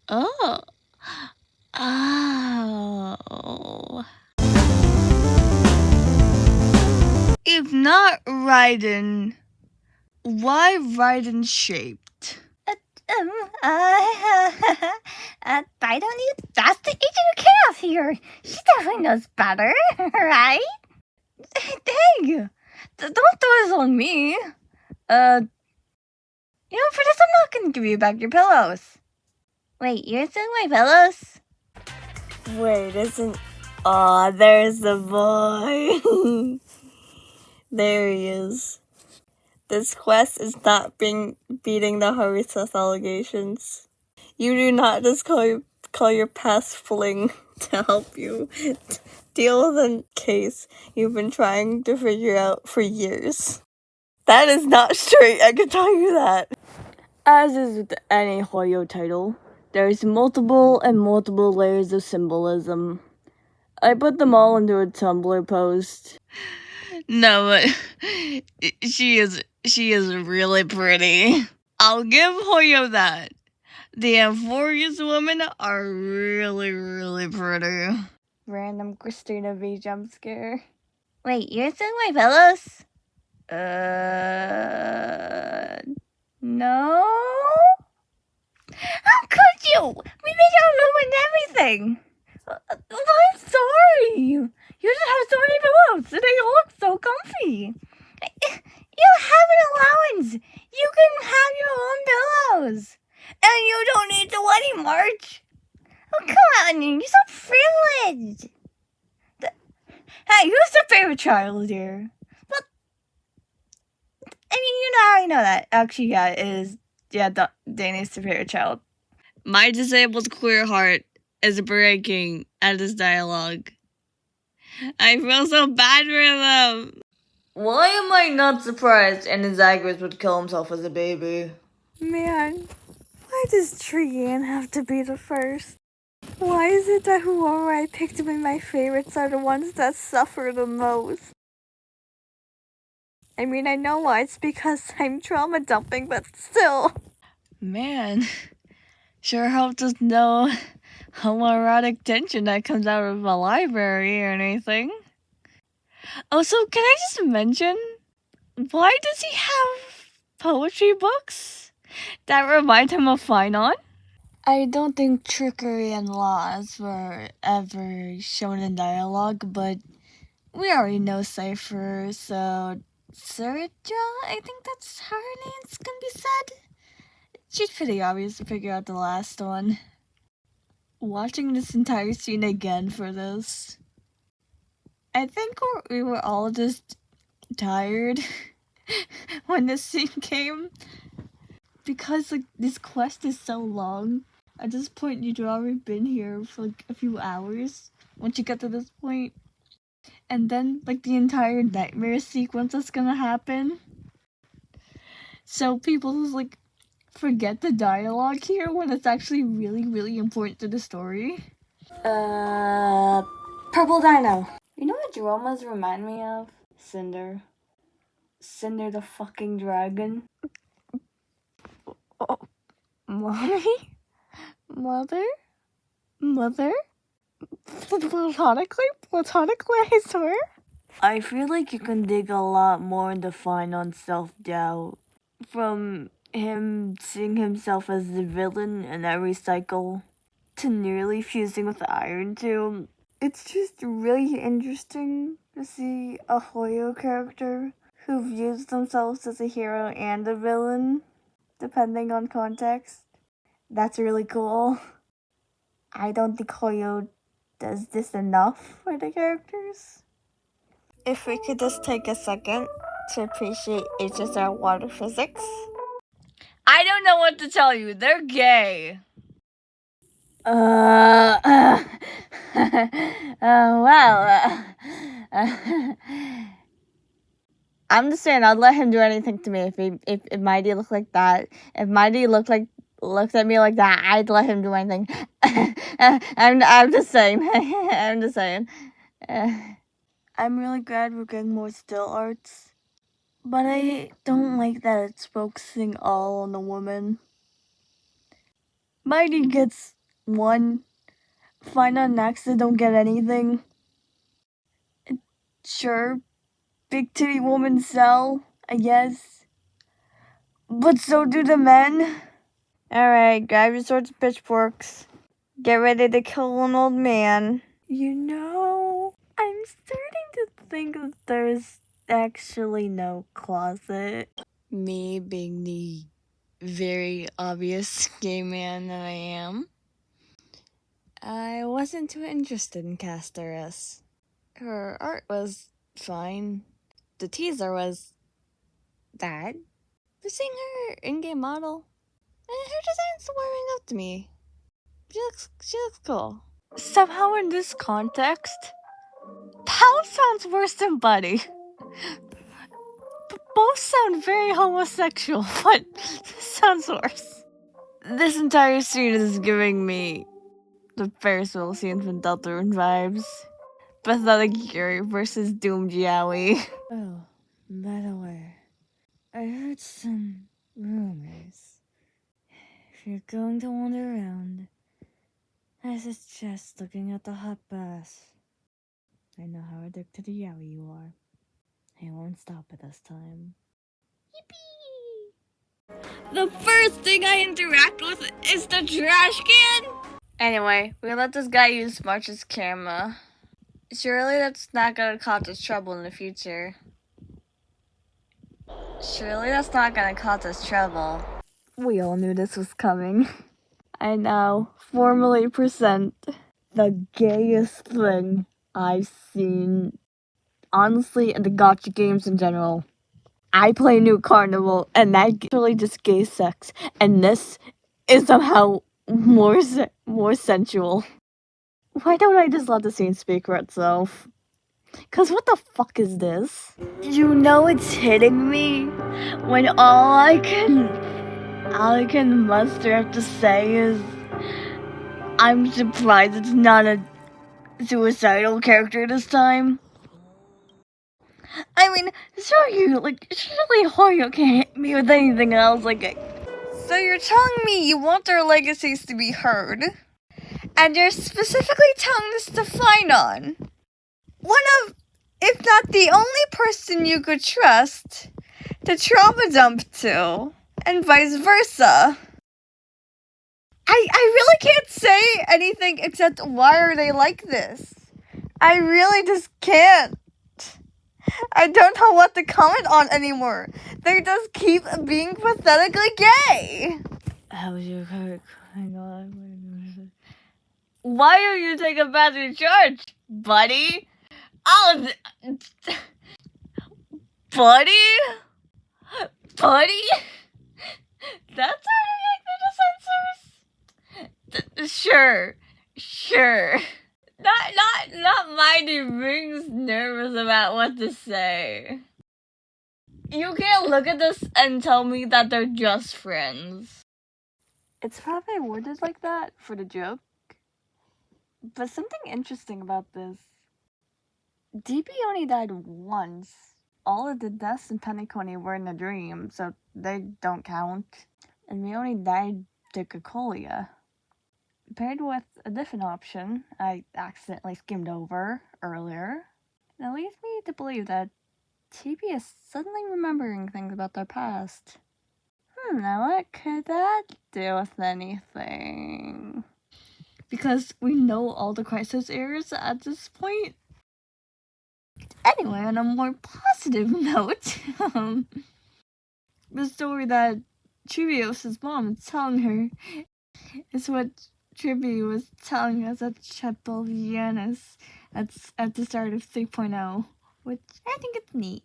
Oh. Oh. If not Raiden, why Raiden shaped? I don't need that's the agent of chaos here. She definitely knows better, right? Hey, don't throw this on me. For this, I'm not gonna give you back your pillows. Wait, you're stealing my pillows? Wait, isn't... Aw, there's the boy. There he is. This quest is not beating the Harisas allegations. You do not just call your past fling to help you deal with a case you've been trying to figure out for years. That is not straight, I can tell you that. As is with any Hoyo title, there's multiple layers of symbolism. I put them all into a Tumblr post. No, but she is really pretty. I'll give Hoyo that. The Amphorius women are really, really pretty. Random Christina V jump scare. Wait, you're stealing my pillows? No? How could you? We made out ruin everything. I'm sorry. You just have so many pillows, and they all look so comfy. You have an allowance. You can have your own pillows, and you don't need the wedding march. Oh, come on, you're so privileged. Hey, who's the favorite child here? Well, I mean, I already know that. Actually, yeah, it is. Yeah, Danny's the favorite child. My disabled queer heart is breaking at this dialogue. I feel so bad for them. Why am I not surprised Anazagras would kill himself as a baby? Man, why does Trian have to be the first? Why is it that whoever I picked to be my favorites are the ones that suffer the most? I mean, I know why, it's because I'm trauma dumping, but still. Man, sure helps us know homoerotic tension that comes out of a library or anything. Oh, so can I just mention, why does he have poetry books that remind him of Finon? I don't think trickery and laws were ever shown in dialogue, but we already know Cypher, so Surja, I think that's how her name's gonna be said. She's pretty obvious to figure out the last one. Watching this entire scene again for this, I think we were all just tired when this scene came, because like this quest is so long. At this point, you'd already been here for like a few hours once you get to this point, and then like the entire nightmare sequence that's gonna happen. So people just like forget the dialogue here when it's actually really, really important to the story. Purple Dino. You know what Jeromas remind me of? Cinder. Cinder the fucking dragon. Oh, mommy? Mother? Platonically, I swear? I feel like you can dig a lot more into Finon self-doubt. From him seeing himself as the villain in every cycle, to nearly fusing with the Iron Tomb. It's just really interesting to see a Hoyo character who views themselves as a hero and a villain, depending on context. That's really cool. I don't think Hoyo does this enough for the characters. If we could just take a second to appreciate HSR water physics. I don't know what to tell you. They're gay. I'm just saying, I'd let him do anything to me if Mighty looked like that. If Mighty looked at me like that, I'd let him do anything. I'm just saying. I'm just saying. I'm really glad we're getting more still arts, but I don't like that it's focusing all on the woman. Mighty gets 1, find out next and don't get anything. Sure, big titty woman sell, I guess. But so do the men. Alright, grab your swords and pitchforks. Get ready to kill an old man. You know, I'm starting to think that there's actually no closet. Me being the very obvious gay man that I am, I wasn't too interested in Casteress. Her art was fine. The teaser was that. But seeing her in-game model, her design's warming up to me. She looks cool. Somehow in this context, Pal sounds worse than Buddy. Both sound very homosexual, but this sounds worse. This entire scene is giving me the Ferris Wheel scene from Deltarune vibes. Pathetic Yuri versus Doom Jiaowi. Oh, by the way, I heard some rumors. If you're going to wander around, I suggest looking at the hot bath. I know how addicted to yaoi you are. I won't stop it this time. The first thing I interact with is the trash can. Anyway, we let this guy use March's camera. Surely that's not gonna cause us trouble in the future. We all knew this was coming. I now formally present the gayest thing I've seen, honestly, in the gacha games in general. I play New Carnival, and that's really just gay sex, and this is somehow more sensual. Why don't I just let the scene speak for itself? Cause what the fuck is this? You know it's hitting me when all I can muster up to say is I'm surprised it's not a suicidal character this time. I mean, surely Hoyo can't hit me with anything else, So you're telling me you want their legacies to be heard? And you're specifically telling this to Finon? One of, if not the only person you could trust to trauma dump to, and vice versa. I really can't say anything except why are they like this? I really just can't. I don't know what to comment on anymore. They just keep being pathetically gay. How's your car going on? why are you taking a bath in church, buddy? Buddy? That's how you make the censors? Sure. Not Mighty Rings nervous about what to say. You can't look at this and tell me that they're just friends. It's probably worded like that for the joke. But something interesting about this. DB only died once. All of the deaths in Penacony were in a dream, so they don't count. And we only died to Cocolia. Paired with a different option I accidentally skimmed over earlier, that leads me to believe that TB is suddenly remembering things about their past. Now what could that do with anything? Because we know all the crisis areas at this point. Anyway, on a more positive note, the story that Trivios' mom is telling her is what Trivi was telling us at Chapelianus at the start of 3.0, which I think it's neat.